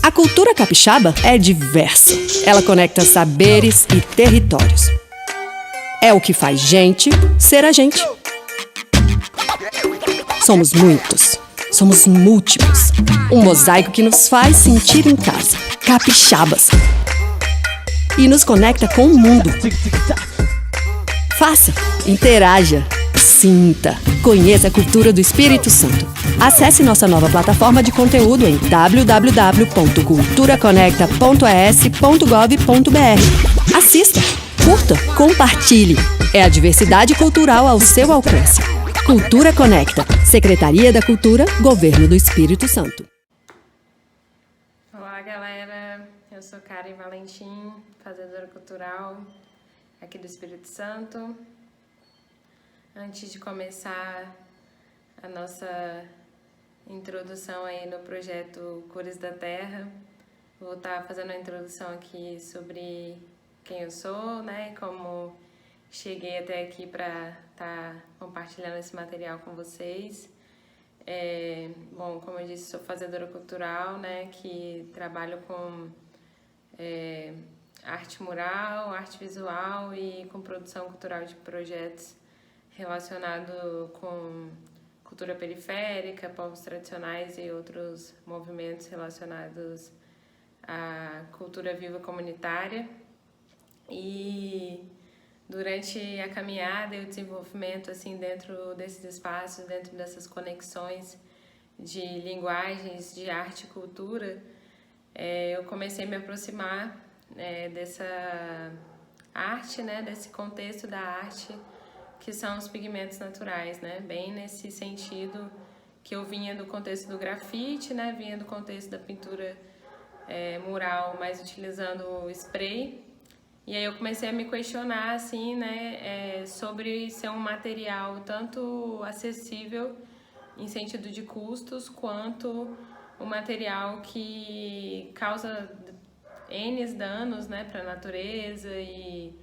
A cultura capixaba é diversa. Ela conecta saberes e territórios. É o que faz gente ser a gente. Somos muitos. Somos múltiplos. Um mosaico que nos faz sentir em casa. Capixabas. E nos conecta com o mundo. Faça, interaja, sinta, conheça a cultura do Espírito Santo. Acesse nossa nova plataforma de conteúdo em www.culturaconecta.es.gov.br. Assista, curta, compartilhe. É a diversidade cultural ao seu alcance. Cultura Conecta, Secretaria da Cultura, Governo do Espírito Santo. Olá, galera. Eu sou Karen Valentim, fazedora cultural aqui do Espírito Santo. Antes de começar a nossa introdução aí no projeto Cores da Terra, vou estar fazendo uma introdução aqui sobre quem eu sou, né, e como cheguei até aqui para estar compartilhando esse material com vocês. Bom, como eu disse, sou fazedora cultural, né, que trabalho com arte mural, arte visual e com produção cultural de projetos relacionados com cultura periférica, povos tradicionais e outros movimentos relacionados à cultura viva comunitária. E durante a caminhada e o desenvolvimento assim dentro desses espaços, dentro dessas conexões de linguagens, de arte e cultura, eu comecei a me aproximar dessa arte, né, desse contexto da arte que são os pigmentos naturais, né, bem nesse sentido que eu vinha do contexto do grafite, né, vinha do contexto da pintura mural, mas utilizando o spray. E aí eu comecei a me questionar, assim, né, sobre ser um material tanto acessível em sentido de custos, quanto um material que causa N danos, né, para a natureza e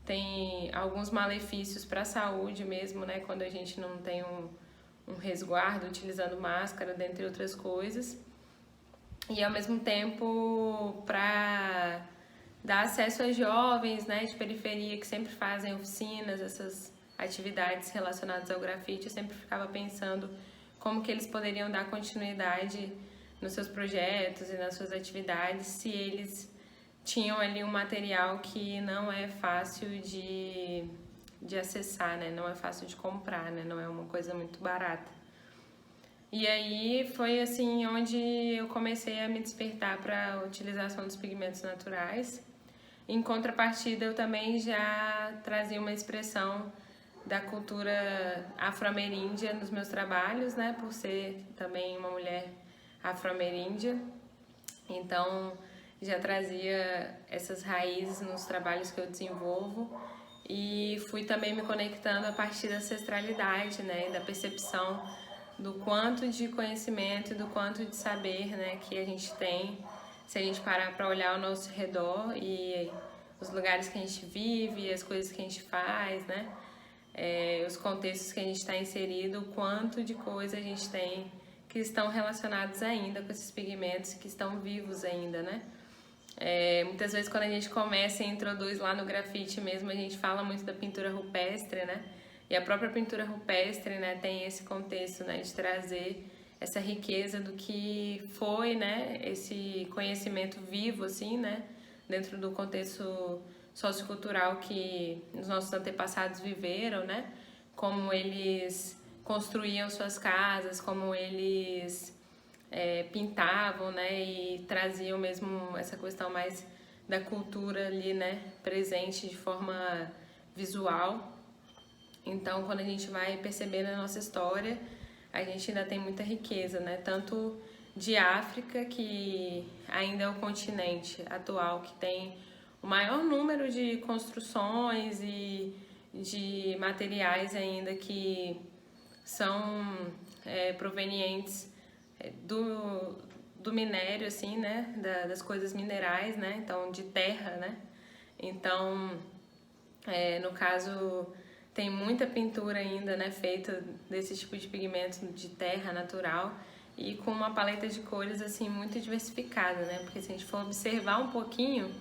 tem alguns malefícios para a saúde mesmo, né, quando a gente não tem um resguardo utilizando máscara, dentre outras coisas. E ao mesmo tempo para dar acesso a jovens, né, de periferia que sempre fazem oficinas, essas atividades relacionadas ao grafite, eu sempre ficava pensando como que eles poderiam dar continuidade nos seus projetos e nas suas atividades se eles tinham ali um material que não é fácil de acessar, né, não é fácil de comprar, né, não é uma coisa muito barata. E aí foi assim onde eu comecei a me despertar para a utilização dos pigmentos naturais. Em contrapartida, eu também já trazia uma expressão da cultura afro-ameríndia nos meus trabalhos, né, por ser também uma mulher afro-ameríndia. Então, já trazia essas raízes nos trabalhos que eu desenvolvo e fui também me conectando a partir da ancestralidade, né, da percepção do quanto de conhecimento e do quanto de saber, né, que a gente tem se a gente parar para olhar ao nosso redor e os lugares que a gente vive, as coisas que a gente faz, né, os contextos que a gente está inserido, o quanto de coisa a gente tem que estão relacionados ainda com esses pigmentos, que estão vivos ainda, né. Muitas vezes quando a gente começa e introduz lá no grafite mesmo, a gente fala muito da pintura rupestre, né? E a própria pintura rupestre, né, tem esse contexto, né, de trazer essa riqueza do que foi, né, esse conhecimento vivo, assim, né, dentro do contexto sociocultural que os nossos antepassados viveram, né? Como eles construíam suas casas, como eles pintavam, né, e traziam mesmo essa questão mais da cultura ali, né, presente de forma visual. Então, quando a gente vai percebendo a nossa história, a gente ainda tem muita riqueza, né, tanto de África, que ainda é o continente atual que tem o maior número de construções e de materiais ainda que são provenientes do minério, assim, né, das coisas minerais, né, então de terra, né, então no caso tem muita pintura ainda, né, feita desse tipo de pigmento de terra natural e com uma paleta de cores assim muito diversificada, né? Porque se a gente for observar um pouquinho,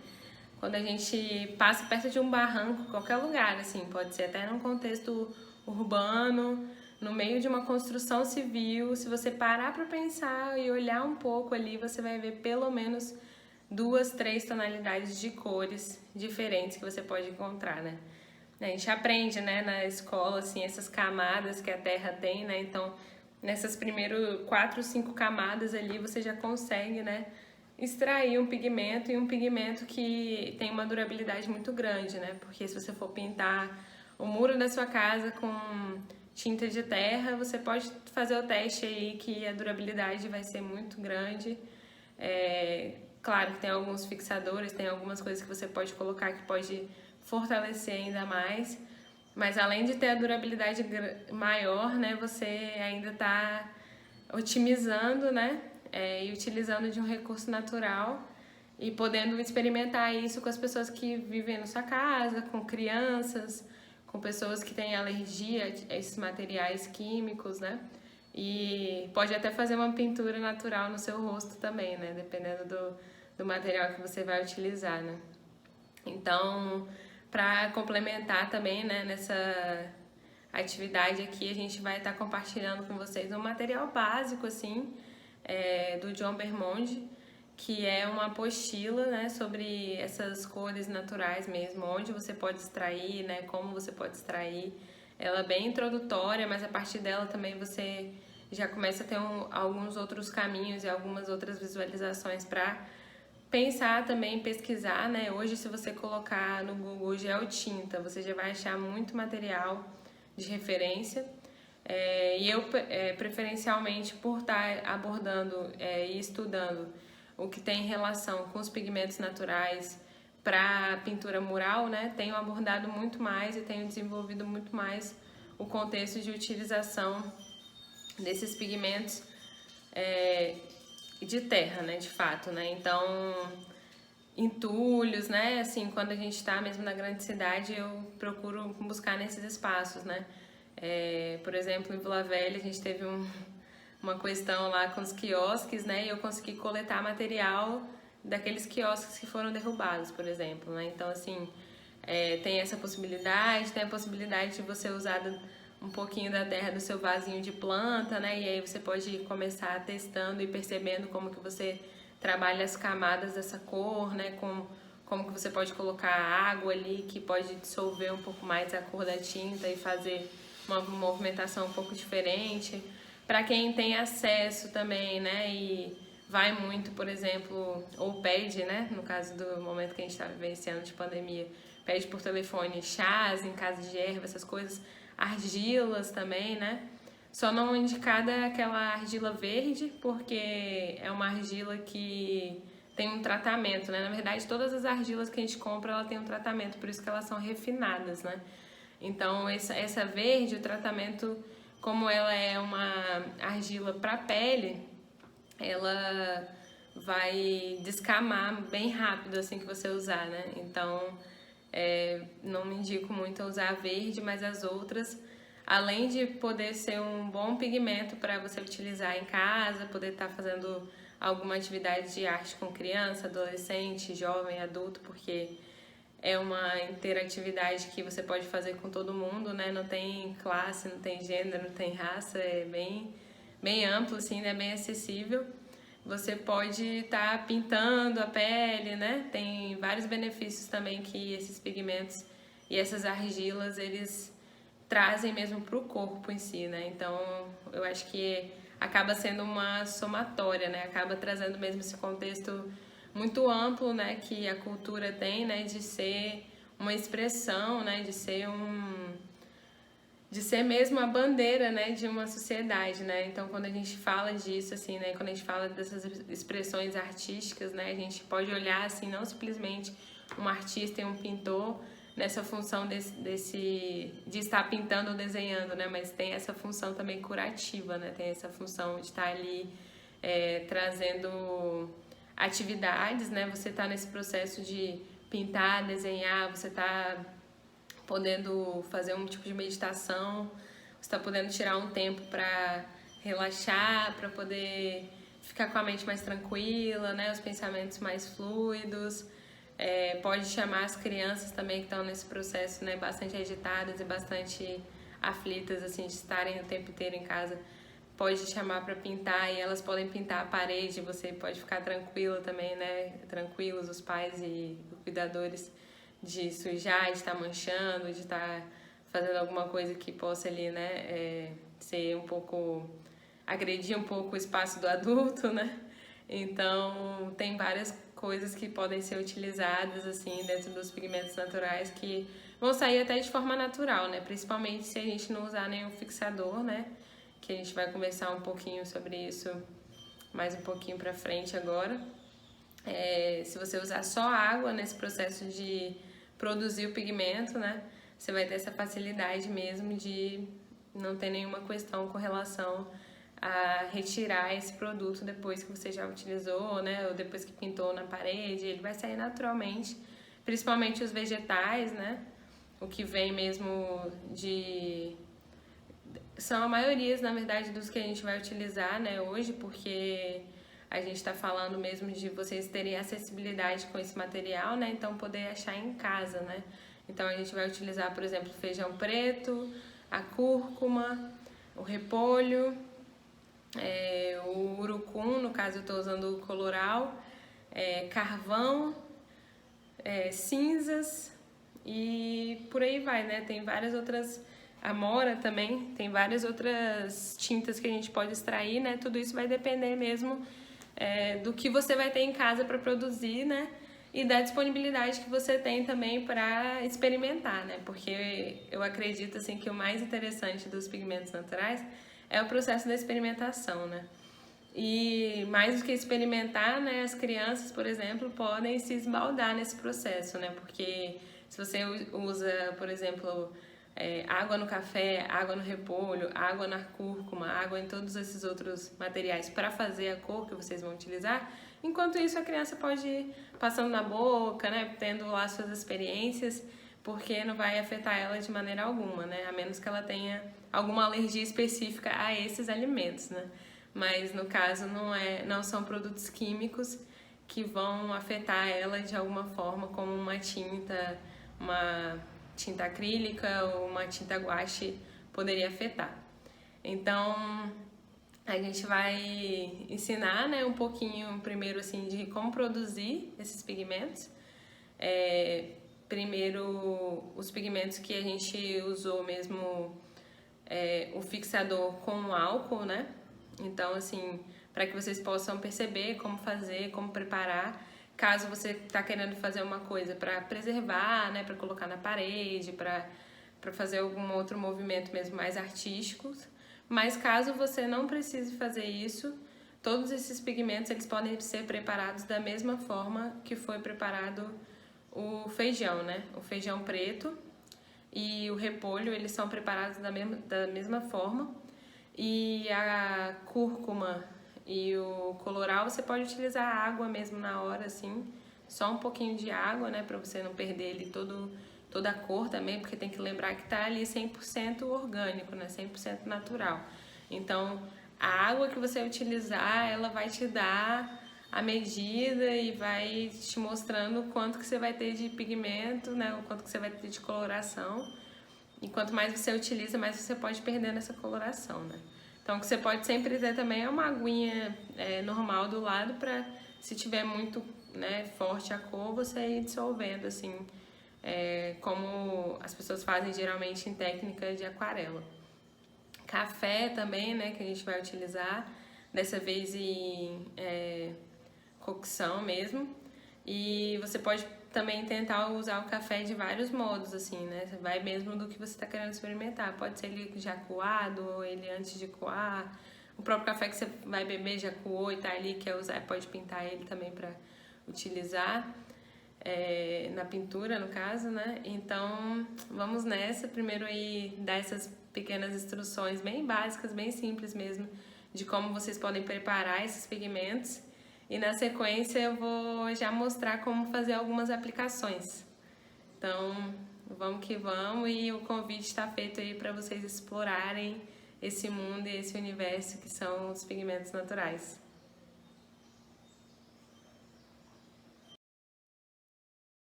quando a gente passa perto de um barranco, qualquer lugar, assim, pode ser até num contexto urbano, no meio de uma construção civil, se você parar para pensar e olhar um pouco ali, você vai ver pelo menos 2, 3 tonalidades de cores diferentes que você pode encontrar, né? A gente aprende, né, na escola, assim, essas camadas que a Terra tem, né? Então, nessas primeiras 4, 5 camadas ali, você já consegue, né, extrair um pigmento, e um pigmento que tem uma durabilidade muito grande, né? Porque se você for pintar o muro da sua casa com tinta de terra, você pode fazer o teste aí que a durabilidade vai ser muito grande. Claro que tem alguns fixadores, tem algumas coisas que você pode colocar que pode fortalecer ainda mais, mas além de ter a durabilidade maior, né, você ainda está otimizando, né, e utilizando de um recurso natural e podendo experimentar isso com as pessoas que vivem na sua casa, com crianças, com pessoas que têm alergia a esses materiais químicos, né? E pode até fazer uma pintura natural no seu rosto também, né? Dependendo do material que você vai utilizar, né? Então, para complementar também, né, nessa atividade aqui, a gente vai estar compartilhando com vocês um material básico, assim, do John Bermonde, que é uma apostila, né, sobre essas cores naturais mesmo, onde você pode extrair, né, como você pode extrair. Ela é bem introdutória, mas a partir dela também você já começa a ter alguns outros caminhos e algumas outras visualizações para pensar também, pesquisar, né? Hoje, se você colocar no Google geotinta, você já vai achar muito material de referência. E eu, preferencialmente, por estar abordando e estudando o que tem relação com os pigmentos naturais para pintura mural, né? Tenho abordado muito mais e tenho desenvolvido muito mais o contexto de utilização desses pigmentos de terra, né? De fato, né? Então, entulhos, né? Assim, quando a gente está mesmo na grande cidade, eu procuro buscar nesses espaços, né? Por exemplo, em Vila Velha, a gente teve uma questão lá com os quiosques, né? E eu consegui coletar material daqueles quiosques que foram derrubados, por exemplo, né? Então, assim, tem essa possibilidade, tem a possibilidade de você usar um pouquinho da terra do seu vasinho de planta, né? E aí você pode começar testando e percebendo como que você trabalha as camadas dessa cor, né? Como que você pode colocar água ali que pode dissolver um pouco mais a cor da tinta e fazer uma movimentação um pouco diferente. Para quem tem acesso também, né? E vai muito, por exemplo, ou pede, né? No caso do momento que a gente está vivenciando de pandemia, pede por telefone chás em casa de erva, essas coisas, argilas também, né? Só não indicada aquela argila verde, porque é uma argila que tem um tratamento, né? Na verdade, todas as argilas que a gente compra, ela tem um tratamento, por isso que elas são refinadas, né? Então, essa verde, o tratamento, como ela é uma argila para pele, ela vai descamar bem rápido assim que você usar, né? Então, não me indico muito a usar a verde, mas as outras, além de poder ser um bom pigmento para você utilizar em casa, poder estar fazendo alguma atividade de arte com criança, adolescente, jovem, adulto, porque é uma interatividade que você pode fazer com todo mundo, né? Não tem classe, não tem gênero, não tem raça, é bem amplo, assim, né? Bem acessível. Você pode estar pintando a pele, né? Tem vários benefícios também que esses pigmentos e essas argilas, eles trazem mesmo para o corpo em si, né? Então, eu acho que acaba sendo uma somatória, né? Acaba trazendo mesmo esse contexto muito amplo, né, que a cultura tem, né, de ser uma expressão, né, de ser mesmo a bandeira, né, de uma sociedade, né? Então, quando a gente fala disso, assim, né, quando a gente fala dessas expressões artísticas, né, a gente pode olhar, assim, não simplesmente um artista e um pintor nessa função de estar pintando ou desenhando, né, mas tem essa função também curativa, né, tem essa função de estar ali trazendo atividades, né? Você está nesse processo de pintar, desenhar, você está podendo fazer um tipo de meditação, você está podendo tirar um tempo para relaxar, para poder ficar com a mente mais tranquila, né? Os pensamentos mais fluidos. Pode chamar as crianças também que estão nesse processo, né? Bastante agitadas e bastante aflitas, assim, de estarem o tempo inteiro em casa. Pode chamar para pintar e elas podem pintar a parede, você pode ficar tranquila também, né? Tranquilos os pais e os cuidadores de sujar, de estar manchando, de estar fazendo alguma coisa que possa ali, né? Ser um pouco... agredir um pouco o espaço do adulto, né? Então, tem várias coisas que podem ser utilizadas, assim, dentro dos pigmentos naturais que vão sair até de forma natural, né? Principalmente se a gente não usar nenhum fixador, né? Que a gente vai conversar um pouquinho sobre isso mais um pouquinho pra frente agora. Se você usar só água nesse processo de produzir o pigmento, né? Você vai ter essa facilidade mesmo de não ter nenhuma questão com relação a retirar esse produto depois que você já utilizou, né? Ou depois que pintou na parede, ele vai sair naturalmente, principalmente os vegetais, né? O que vem mesmo são a maioria, na verdade, dos que a gente vai utilizar, né, hoje, porque a gente está falando mesmo de vocês terem acessibilidade com esse material, né? Então poder achar em casa, né? Então a gente vai utilizar, por exemplo, feijão preto, a cúrcuma, o repolho, o urucum, no caso eu estou usando o coloral, carvão, cinzas e por aí vai, né? Tem várias outras, amora também, tem várias outras tintas que a gente pode extrair, né? Tudo isso vai depender mesmo do que você vai ter em casa para produzir, né? E da disponibilidade que você tem também para experimentar, né? Porque eu acredito assim que o mais interessante dos pigmentos naturais é o processo da experimentação, né? E mais do que experimentar, né, as crianças, por exemplo, podem se esbaldar nesse processo, né? Porque se você usa, por exemplo, água no café, água no repolho, água na cúrcuma, água em todos esses outros materiais para fazer a cor que vocês vão utilizar, enquanto isso a criança pode ir passando na boca, né, tendo lá suas experiências, porque não vai afetar ela de maneira alguma, né? A menos que ela tenha alguma alergia específica a esses alimentos, né? Mas no caso não são produtos químicos que vão afetar ela de alguma forma, como uma tinta acrílica ou uma tinta guache poderia afetar. Então a gente vai ensinar, né, um pouquinho primeiro assim de como produzir esses pigmentos. Primeiro os pigmentos que a gente usou mesmo, o fixador com álcool, né? Então, assim, para que vocês possam perceber como fazer, como preparar, caso você está querendo fazer uma coisa para preservar, né, para colocar na parede, para fazer algum outro movimento mesmo mais artístico. Mas caso você não precise fazer isso, todos esses pigmentos eles podem ser preparados da mesma forma que foi preparado o feijão, né? O feijão preto e o repolho, eles são preparados da mesma forma. E a cúrcuma e o coloral você pode utilizar água mesmo na hora, assim, só um pouquinho de água, né, para você não perder ele toda a cor também, porque tem que lembrar que tá ali 100% orgânico, né, 100% natural. Então, a água que você utilizar, ela vai te dar a medida e vai te mostrando o quanto que você vai ter de pigmento, né, o quanto que você vai ter de coloração. E quanto mais você utiliza, mais você pode perder nessa coloração, né? Então, o que você pode sempre ter também é uma aguinha normal do lado para, se tiver muito, né, forte a cor, você ir dissolvendo, assim, como as pessoas fazem geralmente em técnica de aquarela. Café também, né, que a gente vai utilizar, dessa vez em cocção mesmo. E você pode também tentar usar o café de vários modos, assim, né? Vai mesmo do que você está querendo experimentar. Pode ser ele já coado ou ele antes de coar. O próprio café que você vai beber já coou e tá ali, quer usar, pode pintar ele também para utilizar na pintura, no caso, né? Então, vamos nessa. Primeiro aí dar essas pequenas instruções bem básicas, bem simples mesmo, de como vocês podem preparar esses pigmentos. E na sequência eu vou já mostrar como fazer algumas aplicações. Então, vamos que vamos, e o convite está feito aí para vocês explorarem esse mundo e esse universo que são os pigmentos naturais.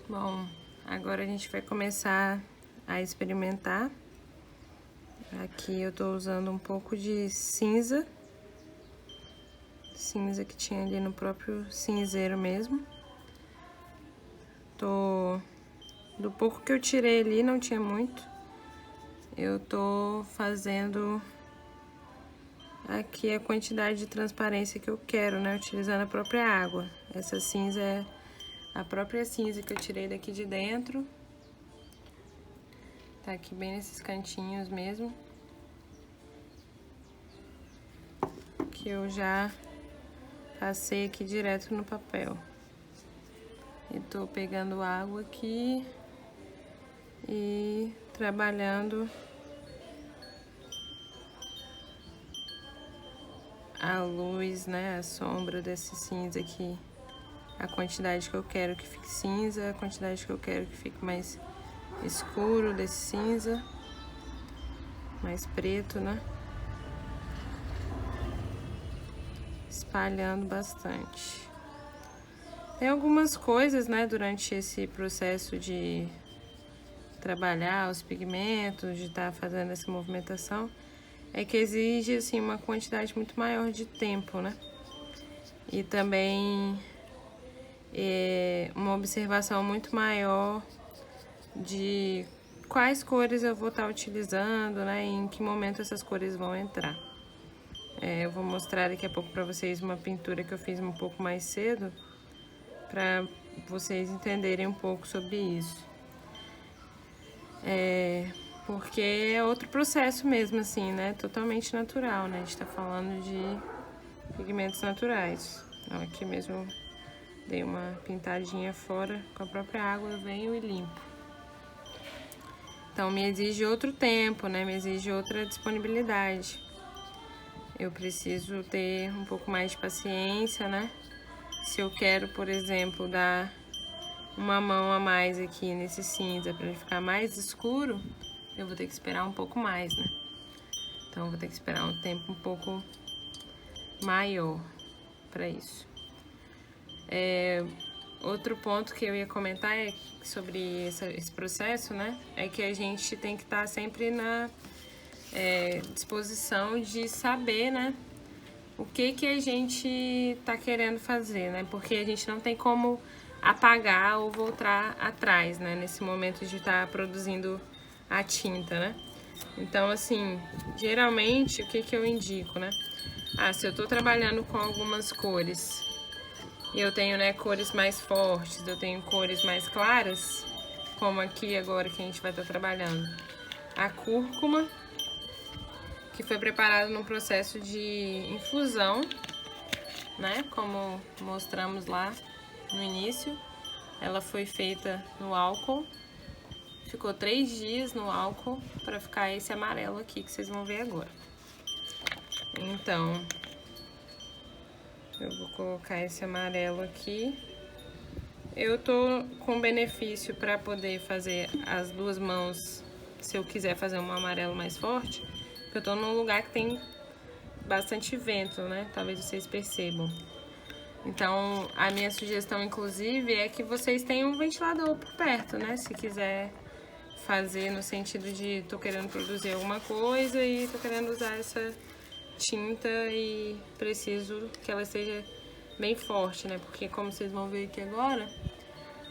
Bom, agora a gente vai começar a experimentar. Aqui eu tô usando um pouco de cinza que tinha ali no próprio cinzeiro mesmo. Do pouco que eu tirei ali, não tinha muito. Eu tô fazendo aqui a quantidade de transparência que eu quero, né? Utilizando a própria água. Essa cinza é a própria cinza que eu tirei daqui de dentro. Tá aqui bem nesses cantinhos mesmo. Que eu já passei aqui direto no papel. E tô pegando água aqui e trabalhando a luz, né? A sombra desse cinza aqui. A quantidade que eu quero que fique cinza, a quantidade que eu quero que fique mais escuro desse cinza, mais preto, né? Espalhando bastante. Tem algumas coisas, né, durante esse processo de trabalhar os pigmentos, de estar fazendo essa movimentação, é que exige, assim, uma quantidade muito maior de tempo, né? E também uma observação muito maior de quais cores eu vou estar utilizando, né? E em que momento essas cores vão entrar. Eu vou mostrar daqui a pouco para vocês uma pintura que eu fiz um pouco mais cedo, para vocês entenderem um pouco sobre isso. Porque é outro processo mesmo, assim, né? Totalmente natural, né? A gente tá falando de pigmentos naturais. Então, aqui mesmo dei uma pintadinha fora com a própria água, eu venho e limpo. Então, me exige outro tempo, né? Me exige outra disponibilidade. Eu preciso ter um pouco mais de paciência, né? Se eu quero, por exemplo, dar uma mão a mais aqui nesse cinza para ele ficar mais escuro, eu vou ter que esperar um pouco mais, né? Então, eu vou ter que esperar um tempo um pouco maior para isso. Outro ponto que eu ia comentar sobre esse processo, né? É que a gente tem que estar sempre na disposição de saber, né? O que a gente tá querendo fazer, né? Porque a gente não tem como apagar ou voltar atrás, né? Nesse momento de estar produzindo a tinta, né? Então, assim, geralmente, o que eu indico, né? Se eu tô trabalhando com algumas cores e eu tenho, né, cores mais fortes, eu tenho cores mais claras, como aqui agora que a gente vai estar trabalhando a cúrcuma, que foi preparado num processo de infusão, né? Como mostramos lá no início. Ela foi feita no álcool. Ficou 3 dias no álcool para ficar esse amarelo aqui que vocês vão ver agora. Então, eu vou colocar esse amarelo aqui. Eu tô com benefício para poder fazer as duas mãos, se eu quiser fazer um amarelo mais forte. Eu tô num lugar que tem bastante vento, né? Talvez vocês percebam. Então, a minha sugestão, inclusive, é que vocês tenham um ventilador por perto, né? Se quiser fazer no sentido de tô querendo produzir alguma coisa e tô querendo usar essa tinta e preciso que ela seja bem forte, né? Porque, como vocês vão ver aqui agora,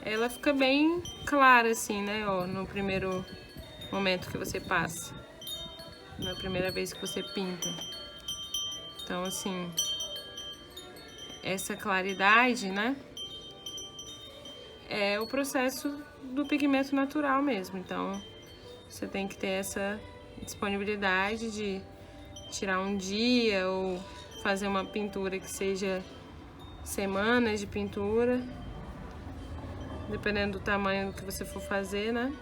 ela fica bem clara, assim, né? Ó, no primeiro momento que você passa. Na primeira vez que você pinta. Então, assim, essa claridade, né, é o processo do pigmento natural mesmo. Então, você tem que ter essa disponibilidade de tirar um dia ou fazer uma pintura que seja semanas de pintura, dependendo do tamanho que você for fazer, né,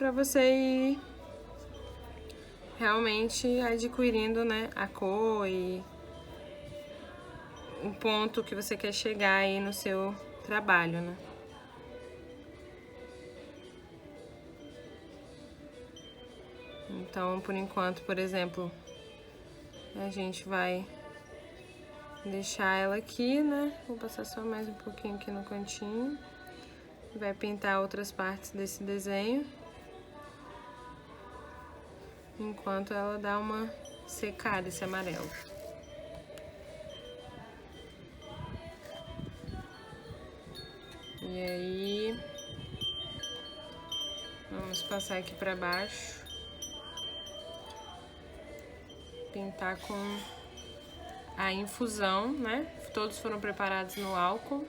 para você ir realmente adquirindo, né, a cor e o ponto que você quer chegar aí no seu trabalho, né? Então, por enquanto, por exemplo, a gente vai deixar ela aqui, né? Vou passar só mais um pouquinho aqui no cantinho. Vai pintar outras partes desse desenho, enquanto ela dá uma secada, esse amarelo. E aí, vamos passar aqui pra baixo. Pintar com a infusão, né? Todos foram preparados no álcool.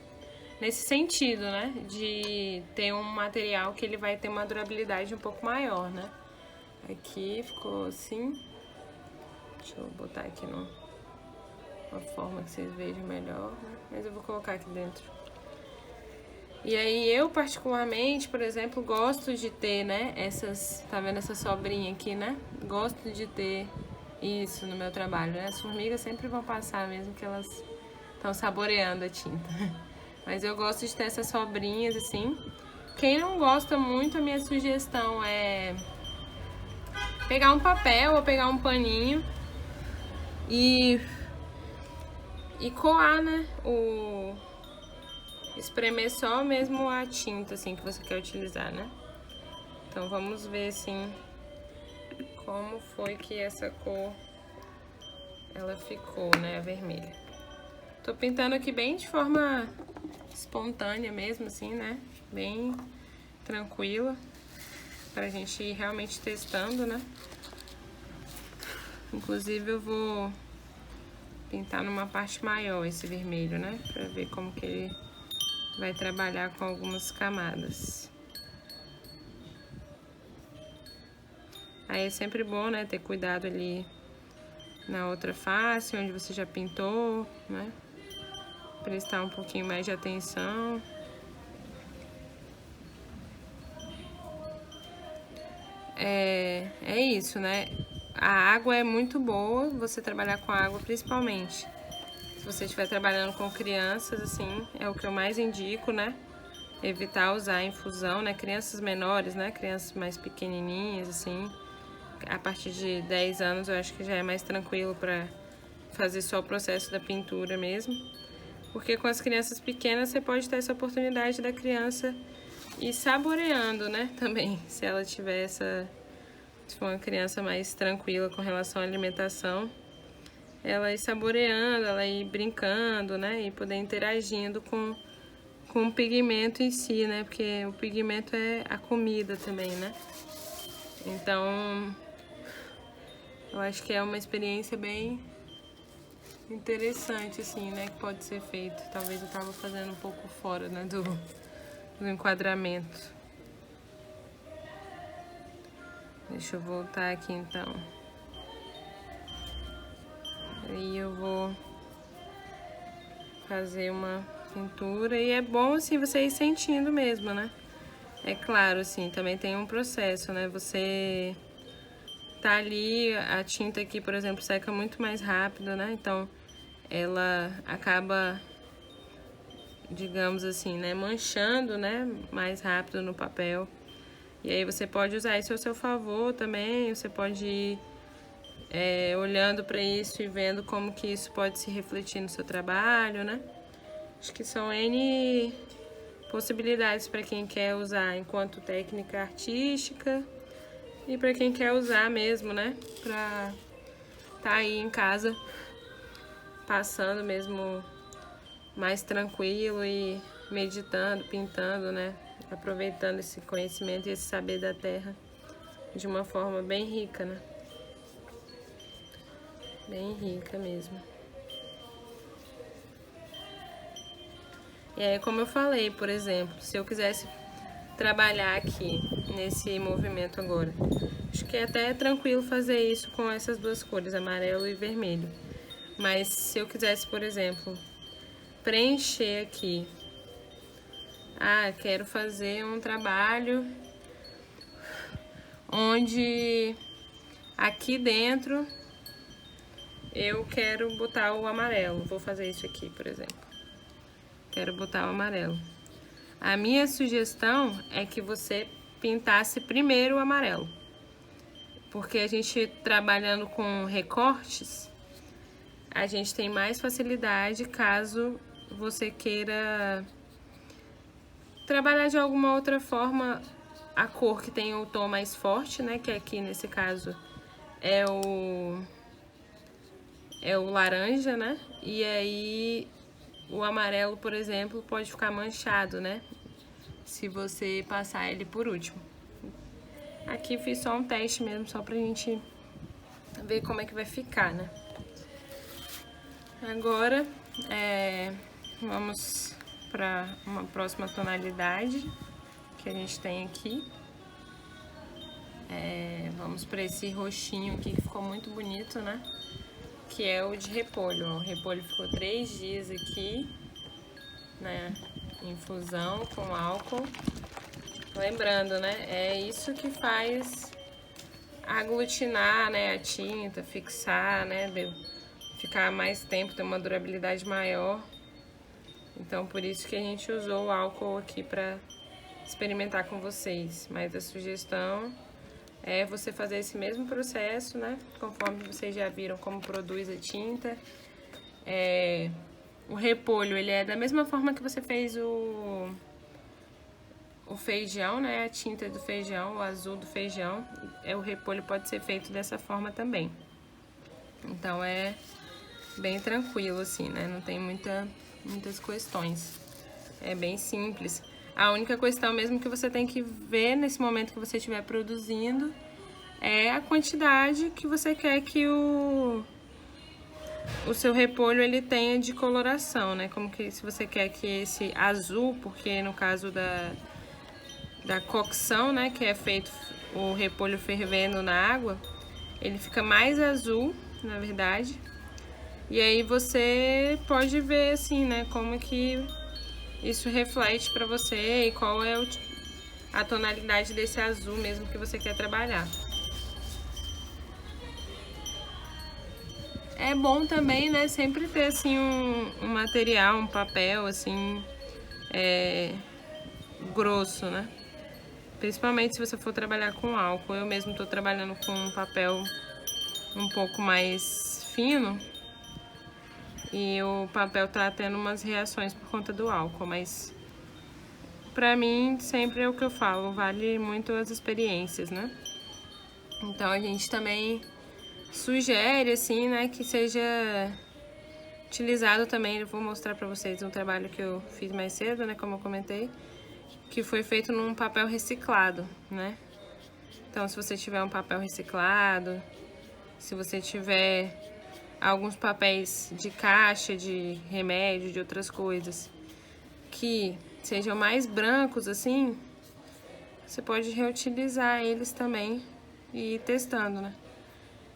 Nesse sentido, né? De ter um material que ele vai ter uma durabilidade um pouco maior, né? Aqui ficou assim. Deixa eu botar aqui numa forma que vocês vejam melhor, né? Mas eu vou colocar aqui dentro. E aí eu particularmente, por exemplo, gosto de ter, né? Essas, tá vendo essa sobrinha aqui, né? Gosto de ter isso no meu trabalho, né? As formigas sempre vão passar mesmo que elas estão saboreando a tinta. Mas eu gosto de ter essas sobrinhas assim. Quem não gosta muito, a minha sugestão é pegar um papel ou pegar um paninho e coar, né? Espremer só mesmo a tinta assim que você quer utilizar, né? Então vamos ver assim como foi que essa cor ela ficou, né, a vermelha. Tô pintando aqui bem de forma espontânea mesmo, assim, né, bem tranquila, pra gente ir realmente testando, né. Inclusive eu vou pintar numa parte maior esse vermelho, né, pra ver como que ele vai trabalhar com algumas camadas. Aí é sempre bom, né, ter cuidado ali na outra face, onde você já pintou, né? Prestar um pouquinho mais de atenção. É isso, né? A água é muito boa, você trabalhar com água principalmente. Se você estiver trabalhando com crianças, assim, é o que eu mais indico, né? Evitar usar infusão, né? Crianças menores, né? Crianças mais pequenininhas, assim. A partir de 10 anos eu acho que já é mais tranquilo para fazer só o processo da pintura mesmo. Porque com as crianças pequenas você pode ter essa oportunidade da criança ir saboreando, né? Também, se ela tiver se for uma criança mais tranquila com relação à alimentação, ela ir saboreando, ela ir brincando, né? E poder interagindo com o pigmento em si, né? Porque o pigmento é a comida também, né? Então, eu acho que é uma experiência bem interessante, assim, né? Que pode ser feito. Talvez eu tava fazendo um pouco fora, né? Do enquadramento. Deixa eu voltar aqui, então. Aí eu vou fazer uma pintura. E é bom, assim, você ir sentindo mesmo, né? É claro, assim, também tem um processo, né? Você tá ali, a tinta aqui, por exemplo, seca muito mais rápido, né? Então, ela acaba, digamos assim, né? Manchando, né? Mais rápido no papel. E aí você pode usar isso ao seu favor também. Você pode ir olhando para isso e vendo como que isso pode se refletir no seu trabalho, né? Acho que são N possibilidades para quem quer usar enquanto técnica artística e para quem quer usar mesmo, né? Pra tá aí em casa passando mesmo mais tranquilo e meditando, pintando, né? Aproveitando esse conhecimento e esse saber da terra de uma forma bem rica, né? Bem rica mesmo. E aí, como eu falei, por exemplo, se eu quisesse trabalhar aqui nesse movimento agora, acho que é até tranquilo fazer isso com essas duas cores, amarelo e vermelho. Mas se eu quisesse, por exemplo, preencher aqui, quero fazer um trabalho onde aqui dentro eu quero botar o amarelo. Vou fazer isso aqui, por exemplo. Quero botar o amarelo. A minha sugestão é que você pintasse primeiro o amarelo. Porque a gente trabalhando com recortes, a gente tem mais facilidade caso você queira trabalhar de alguma outra forma a cor que tem o tom mais forte, né? Que aqui nesse caso é o laranja, né? E aí o amarelo, por exemplo, pode ficar manchado, né? Se você passar ele por último. Aqui fiz só um teste mesmo, só pra gente ver como é que vai ficar, né? Agora, vamos para uma próxima tonalidade que a gente tem aqui. Vamos para esse roxinho aqui que ficou muito bonito, né? Que é o de repolho. Ó. O repolho ficou 3 dias aqui, né? Infusão com álcool. Lembrando, né? É isso que faz aglutinar, né? A tinta, fixar, né? Ficar mais tempo, ter uma durabilidade maior. Então, por isso que a gente usou o álcool aqui para experimentar com vocês. Mas a sugestão é você fazer esse mesmo processo, né? Conforme vocês já viram como produz a tinta. O repolho, ele é da mesma forma que você fez o feijão, né? A tinta do feijão, o azul do feijão. O repolho pode ser feito dessa forma também. Então, é bem tranquilo, assim, né? Não tem muitas questões. É bem simples. A única questão mesmo que você tem que ver nesse momento que você estiver produzindo é a quantidade que você quer que o seu repolho ele tenha de coloração, né? Como que se você quer que esse azul, porque no caso da cocção, né, que é feito o repolho fervendo na água, ele fica mais azul, na verdade. E aí você pode ver assim, né, como que isso reflete pra você e qual é a tonalidade desse azul mesmo que você quer trabalhar. É bom também, né, sempre ter assim um material, um papel assim, grosso, né? Principalmente se você for trabalhar com álcool. Eu mesmo tô trabalhando com um papel um pouco mais fino. E o papel tá tendo umas reações por conta do álcool, mas pra mim sempre é o que eu falo, vale muito as experiências, né? Então a gente também sugere, assim, né, que seja utilizado também. Eu vou mostrar pra vocês um trabalho que eu fiz mais cedo, né, como eu comentei, que foi feito num papel reciclado, né? Então, se você tiver um papel reciclado, se você tiver alguns papéis de caixa, de remédio, de outras coisas, que sejam mais brancos assim, você pode reutilizar eles também e ir testando, né?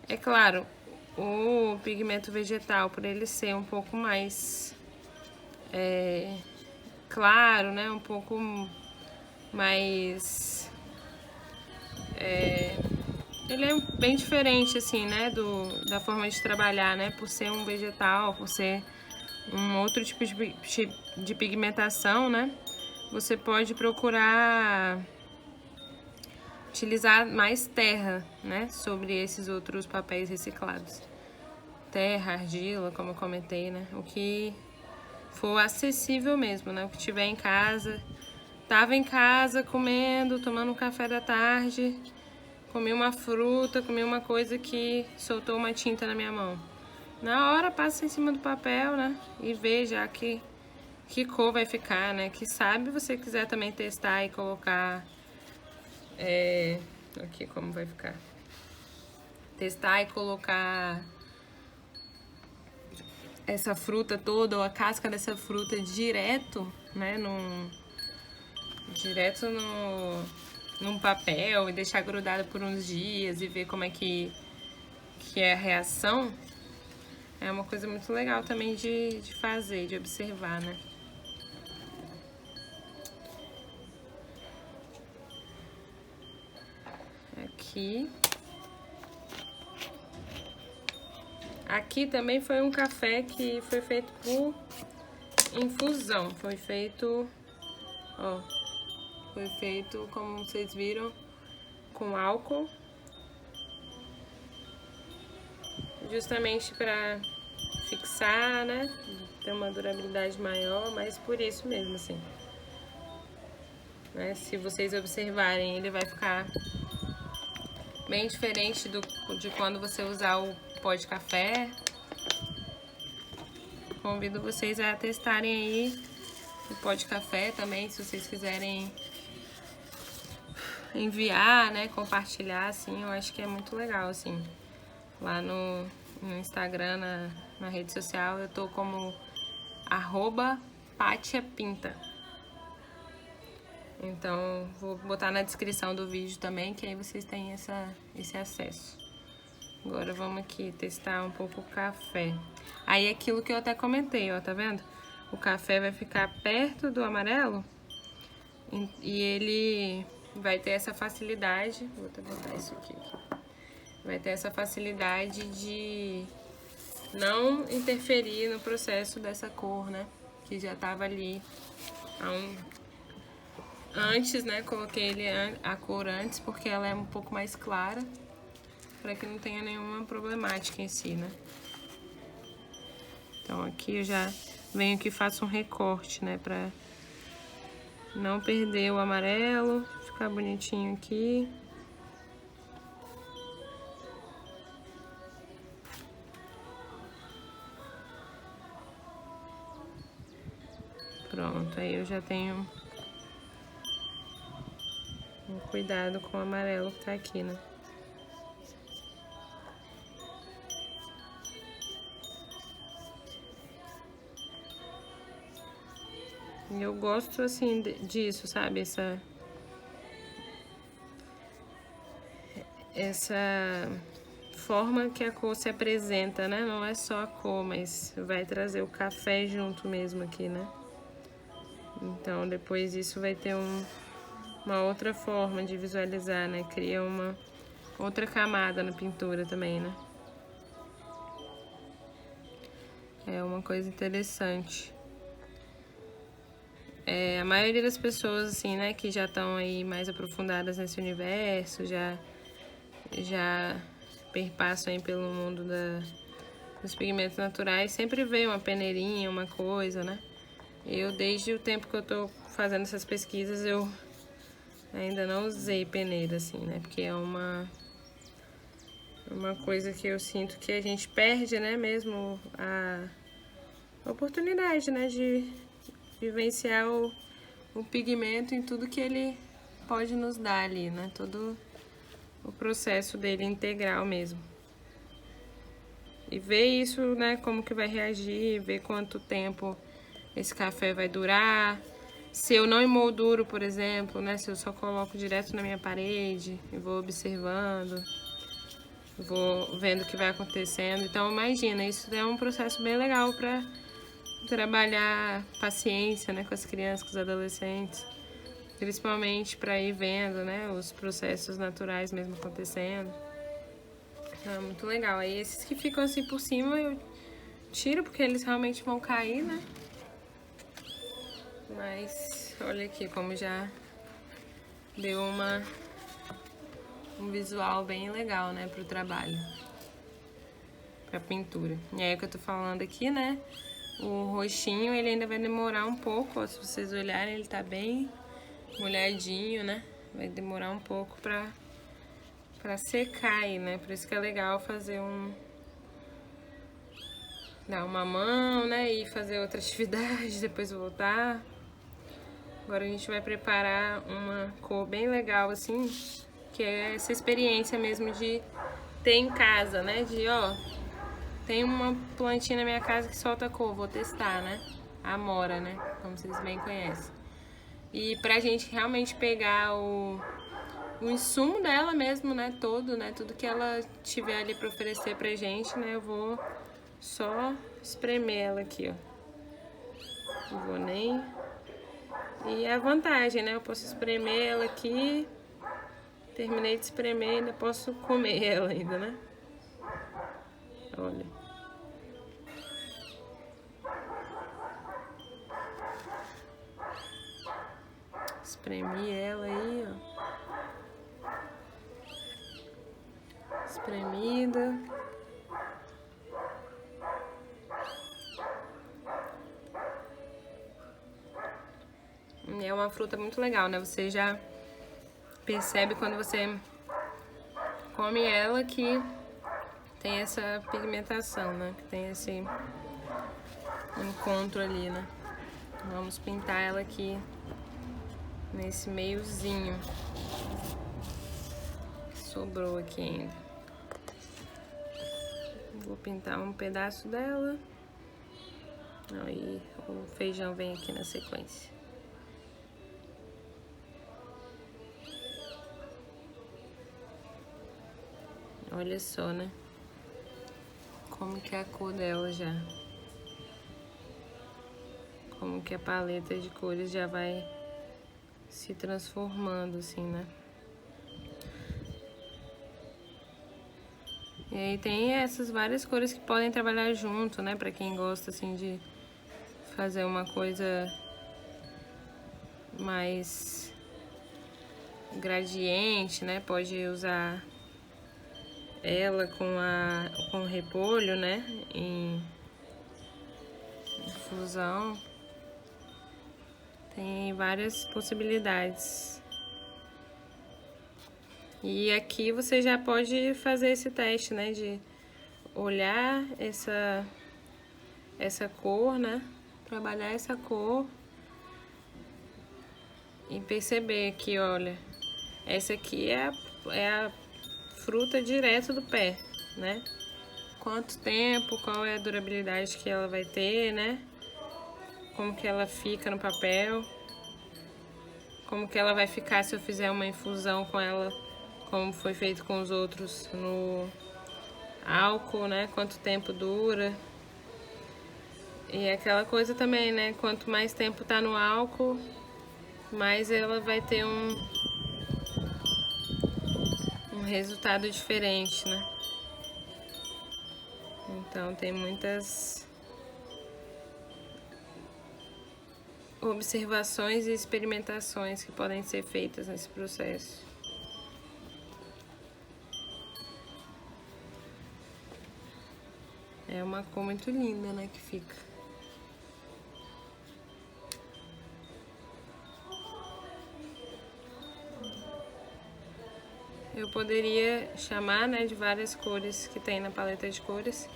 É claro, o pigmento vegetal, por ele ser um pouco mais claro, né? Um pouco mais... ele é bem diferente, assim, né, da forma de trabalhar, né, por ser um vegetal, por ser um outro tipo de pigmentação, né, você pode procurar utilizar mais terra, né, sobre esses outros papéis reciclados. Terra, argila, como eu comentei, né, o que for acessível mesmo, né, o que tiver em casa. Tava em casa comendo, tomando um café da tarde... Comi uma fruta, comi uma coisa que soltou uma tinta na minha mão. Na hora, passa em cima do papel, né? E vê já que cor vai ficar, né? Que sabe, você quiser também testar e colocar... aqui como vai ficar. Testar e colocar essa fruta toda, ou a casca dessa fruta direto, né? Direto num papel e deixar grudado por uns dias e ver como é que é a reação, é uma coisa muito legal também de fazer, de observar, né? Aqui. aqui. Aqui também foi um café que foi feito por infusão. Foi feito, ó, foi feito, como vocês viram, com álcool. Justamente para fixar, né? Ter uma durabilidade maior, mas por isso mesmo, assim. Né? Se vocês observarem, ele vai ficar bem diferente de quando você usar o pó de café. Convido vocês a testarem aí o pó de café também, se vocês quiserem enviar, né, compartilhar, assim, eu acho que é muito legal, assim. Lá no Instagram, na rede social, eu tô como @patiapinta. Então, vou botar na descrição do vídeo também, que aí vocês têm esse acesso. Agora vamos aqui testar um pouco o café. Aí aquilo que eu até comentei, ó, tá vendo? O café vai ficar perto do amarelo e ele vai ter essa facilidade, vou até botar isso aqui. Vai ter essa facilidade de não interferir no processo dessa cor, né? Que já tava ali antes, né? Coloquei a cor antes porque ela é um pouco mais clara, para que não tenha nenhuma problemática em si, né? Então aqui eu já venho aqui e faço um recorte, né? Pra não perder o amarelo, ficar bonitinho aqui. Pronto, aí eu já tenho um cuidado com o amarelo que tá aqui, né? E eu gosto, assim, disso, sabe? Essa forma que a cor se apresenta, né? Não é só a cor, mas vai trazer o café junto mesmo aqui, né? Então, depois isso vai ter uma outra forma de visualizar, né? Cria uma outra camada na pintura também, né? É uma coisa interessante. A maioria das pessoas, assim, né, que já estão aí mais aprofundadas nesse universo, já perpassam aí pelo mundo dos pigmentos naturais, sempre vê uma peneirinha, uma coisa, né? Eu, desde o tempo que eu tô fazendo essas pesquisas, eu ainda não usei peneira, assim, né? Porque é uma coisa que eu sinto que a gente perde, né, mesmo a oportunidade, né, de vivenciar o pigmento em tudo que ele pode nos dar ali, né? Todo o processo dele integral mesmo. E ver isso, né, como que vai reagir, ver quanto tempo esse café vai durar. Se eu não emolduro, por exemplo, né, se eu só coloco direto na minha parede e vou observando, vou vendo o que vai acontecendo. Então, imagina, isso é um processo bem legal para trabalhar paciência, né, com as crianças, com os adolescentes, principalmente para ir vendo, né, os processos naturais mesmo acontecendo. É muito legal. Aí esses que ficam assim por cima eu tiro porque eles realmente vão cair, né? Mas olha aqui como já deu um visual bem legal, né, pro trabalho, pra pintura. E aí o que eu tô falando aqui, né, o roxinho ele ainda vai demorar um pouco, ó, se vocês olharem ele tá bem molhadinho, né, vai demorar um pouco pra secar aí, né, por isso que é legal fazer dar uma mão, né, e fazer outra atividade, depois voltar. Agora a gente vai preparar uma cor bem legal, assim, que é essa experiência mesmo de ter em casa, né? De, ó, tem uma plantinha na minha casa que solta cor, vou testar, né? A amora, né? Como vocês bem conhecem. E pra gente realmente pegar o insumo dela mesmo, né? Todo, né? Tudo que ela tiver ali pra oferecer pra gente, né? Eu vou só espremer ela aqui, ó. Não vou nem... E a vantagem, né? Eu posso espremer ela aqui Terminei de espremer, ainda posso comer ela ainda, né? Olha. Espremi ela aí, ó. Espremida. É uma fruta muito legal, né? Você já percebe quando você come ela que tem essa pigmentação, né? Que tem esse encontro ali, né? Vamos pintar ela aqui nesse meiozinho. Sobrou aqui ainda. Vou pintar um pedaço dela. Aí o feijão vem aqui na sequência. Olha só, né? Como que é a cor dela já. Como que a paleta de cores já vai se transformando, assim, né? E aí tem essas várias cores que podem trabalhar junto, né? Pra quem gosta, assim, de fazer uma coisa mais gradiente, né? Pode usar ela com repolho, né? Em infusão. Tem várias possibilidades. E aqui você já pode fazer esse teste, né? De olhar essa cor, né? Trabalhar essa cor e perceber que, olha, essa aqui é a fruta direto do pé, né? Quanto tempo, qual é a durabilidade que ela vai ter, né? Como que ela fica no papel. Como que ela vai ficar se eu fizer uma infusão com ela, como foi feito com os outros no álcool, né? Quanto tempo dura. E aquela coisa também, né? Quanto mais tempo tá no álcool, mais ela vai ter um resultado diferente, né? Então tem muitas observações e experimentações que podem ser feitas nesse processo. É uma cor muito linda, né, que fica. Eu poderia chamar, né, de várias cores que tem na paleta de cores,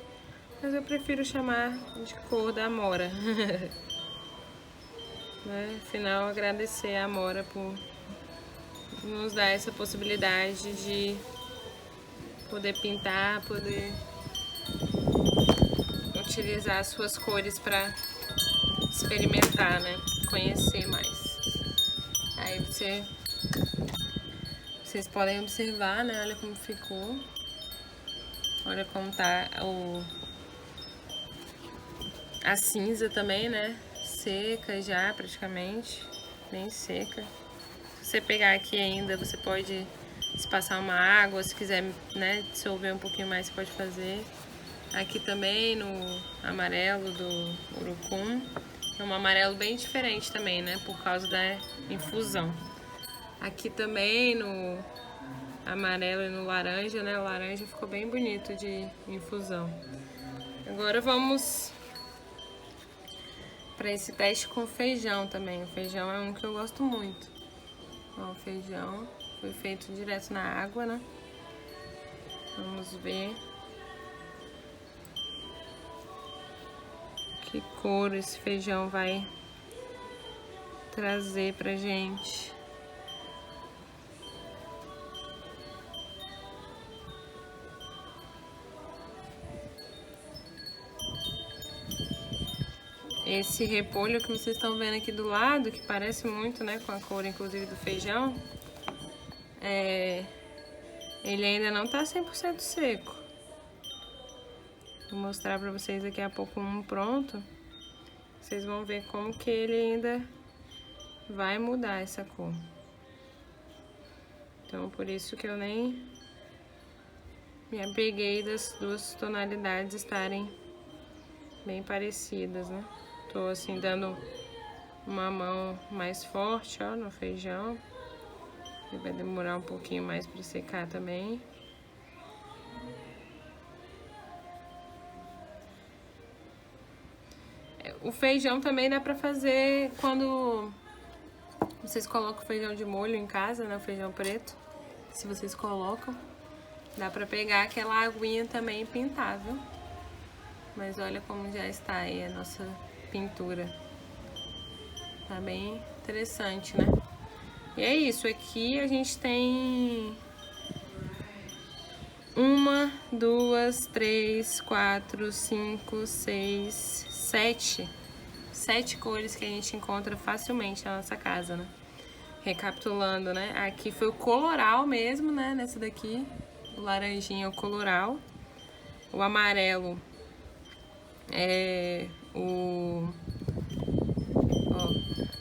mas eu prefiro chamar de cor da Amora. Né? Afinal, agradecer a Amora por nos dar essa possibilidade de poder pintar, poder utilizar as suas cores para experimentar, né? Conhecer mais. Aí vocês podem observar, né? Olha como ficou. Olha como tá a cinza também, né? Seca já, praticamente. Bem seca. Se você pegar aqui ainda, você pode passar uma água. Se quiser, né, dissolver um pouquinho mais, você pode fazer. Aqui também no amarelo do urucum. É um amarelo bem diferente também, né? Por causa da infusão. Aqui também no amarelo e no laranja, né? O laranja ficou bem bonito de infusão. Agora vamos para esse teste com feijão também. O feijão é um que eu gosto muito. Ó, o feijão foi feito direto na água, né? Vamos ver que cor esse feijão vai trazer pra gente. Esse repolho que vocês estão vendo aqui do lado, que parece muito, né, com a cor, inclusive, do feijão, ele ainda não tá 100% seco. Vou mostrar pra vocês daqui a pouco um pronto. Vocês vão ver como que ele ainda vai mudar essa cor. Então, por isso que eu nem me apeguei das duas tonalidades estarem bem parecidas, né? Tô assim dando uma mão mais forte, ó, no feijão. E vai demorar um pouquinho mais para secar também. O feijão também dá pra fazer quando vocês colocam feijão de molho em casa, né? O feijão preto. Se vocês colocam, dá pra pegar aquela aguinha também e pintar, viu? Mas olha como já está aí a nossa pintura. Tá bem interessante, né? E é isso, aqui a gente tem 1, 2, 3, 4, 5, 6, 7 cores que a gente encontra facilmente na nossa casa, né? Recapitulando, né? Aqui foi o coloral mesmo, né? Nessa daqui, o laranjinha é o coloral. O amarelo é o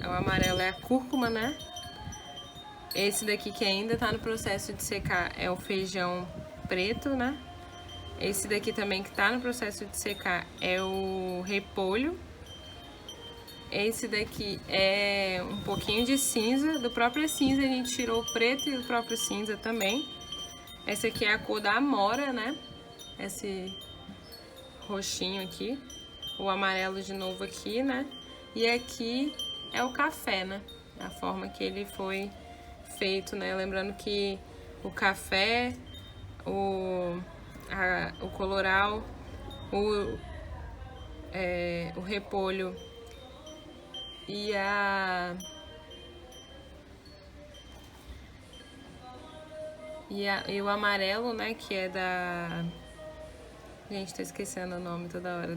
amarelo é a cúrcuma, né? Esse daqui que ainda tá no processo de secar é o feijão preto, né? Esse daqui também que tá no processo de secar é o repolho. Esse daqui é um pouquinho de cinza. Do próprio cinza a gente tirou o preto e o próprio cinza também. Essa aqui é a cor da amora, né? Esse roxinho aqui. O amarelo de novo aqui, né? E aqui é o café, né? A forma que ele foi feito, né? Lembrando que o café, o coloral, o repolho e o amarelo, né, que é da... Gente, tô esquecendo o nome toda hora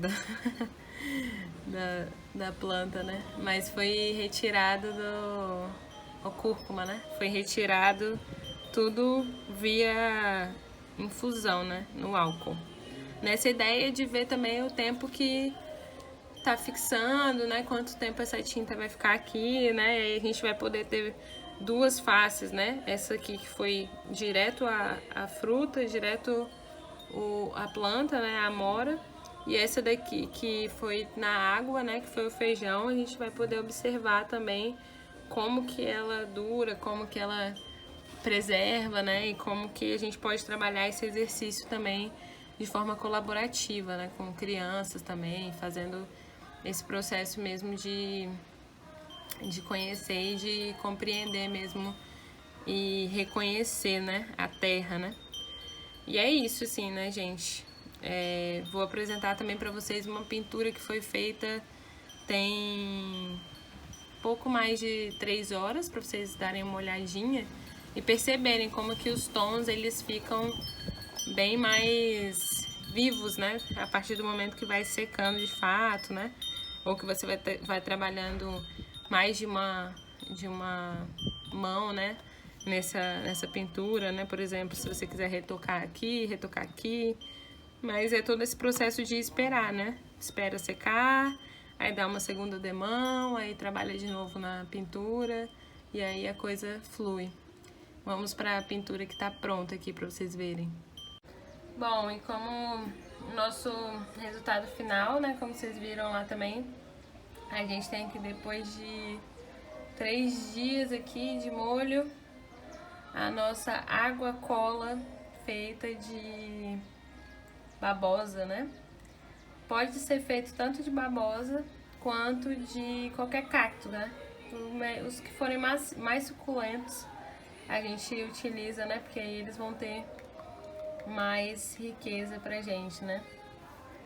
da planta, né? Mas foi retirado o cúrcuma, né? Foi retirado tudo via infusão, né? No álcool. Nessa ideia de ver também o tempo que tá fixando, né? Quanto tempo essa tinta vai ficar aqui, né? E aí a gente vai poder ter duas faces, né? Essa aqui que foi direto a fruta, direto a planta, né? A amora. E essa daqui que foi na água, né? Que foi o feijão. A gente vai poder observar também como que ela dura, como que ela preserva, né? E como que a gente pode trabalhar esse exercício também de forma colaborativa, né? Com crianças também, fazendo esse processo mesmo de conhecer e de compreender mesmo e reconhecer, né? A terra, né? E é isso, assim, né, gente? Vou apresentar também para vocês uma pintura que foi feita tem pouco mais de 3 horas, para vocês darem uma olhadinha e perceberem como que os tons eles ficam bem mais vivos, né? A partir do momento que vai secando de fato, né? Ou que você vai trabalhando mais de uma mão, né? Nessa pintura, né? Por exemplo, se você quiser retocar aqui. Mas é todo esse processo de esperar, né? Espera secar, aí dá uma segunda demão, aí trabalha de novo na pintura e aí a coisa flui. Vamos para a pintura que tá pronta aqui para vocês verem. Bom, e como nosso resultado final, né, como vocês viram lá também, a gente tem aqui depois de 3 dias aqui de molho, a nossa água cola feita de babosa, né? Pode ser feito tanto de babosa quanto de qualquer cacto, né? Os que forem mais suculentos a gente utiliza, né? Porque aí eles vão ter mais riqueza pra gente, né?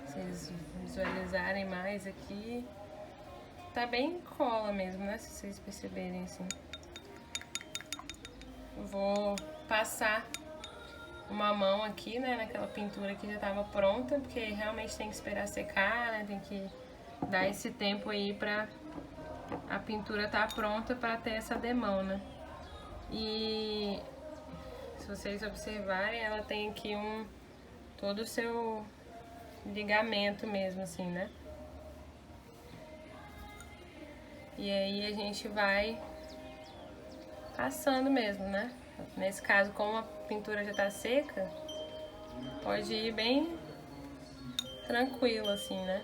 Vocês visualizarem mais aqui. Tá bem cola mesmo, né? Se vocês perceberem assim. Vou passar uma mão aqui, né? Naquela pintura que já tava pronta, porque realmente tem que esperar secar, né? Tem que dar esse tempo aí pra a pintura tá pronta pra ter essa demão, né? E se vocês observarem, ela tem aqui todo o seu ligamento mesmo, assim, né? E aí a gente vai passando mesmo, né? Nesse caso, como a pintura já tá seca, pode ir bem tranquilo assim, né?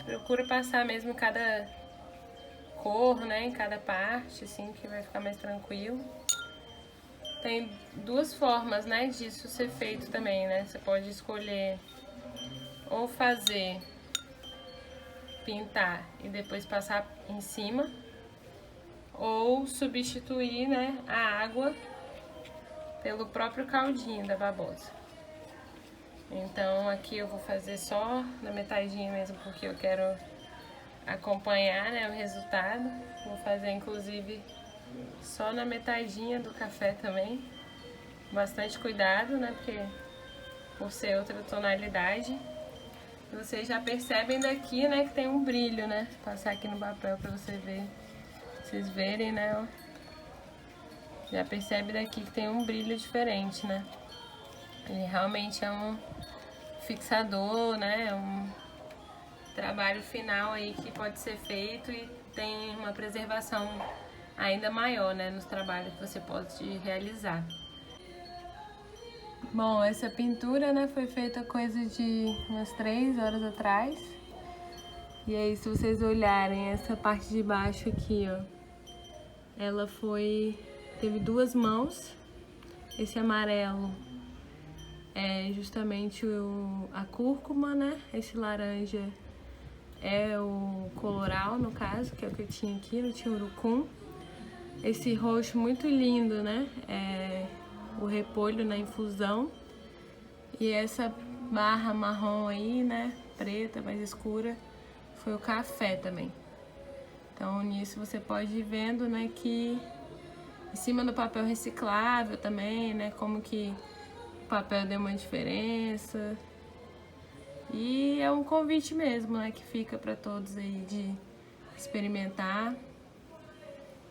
Procura passar mesmo cada cor, né, em cada parte, assim, que vai ficar mais tranquilo. Tem duas formas, né, disso ser feito também, né? Você pode escolher ou fazer, pintar e depois passar em cima, ou substituir, né, a água pelo próprio caldinho da babosa. Então aqui eu vou fazer só na metadinha mesmo, porque eu quero acompanhar, né, o resultado. Vou fazer inclusive só na metadinha do café também. Bastante cuidado, né, porque por ser outra tonalidade. Vocês já percebem daqui, né, que tem um brilho, né? Vou passar aqui no papel pra vocês verem, né, ó. Já percebe daqui que tem um brilho diferente, né? Ele realmente é um fixador, né? Um trabalho final aí que pode ser feito e tem uma preservação ainda maior, né? Nos trabalhos que você pode realizar. Bom, essa pintura, né, foi feita coisa de umas 3 horas atrás. E aí, se vocês olharem essa parte de baixo aqui, ó, ela teve 2 mãos. Esse amarelo é justamente a cúrcuma, né? Esse laranja é o coloral, no caso, que é o que eu tinha aqui, não tinha urucum. Esse roxo muito lindo, né? É o repolho na infusão. E essa barra marrom aí, né? Preta, mais escura, foi o café também. Então, nisso você pode ir vendo, né, que em cima do papel reciclável também, né, como que o papel deu uma diferença. E é um convite mesmo, né, que fica para todos aí de experimentar,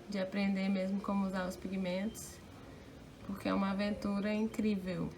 de aprender mesmo como usar os pigmentos, porque é uma aventura incrível.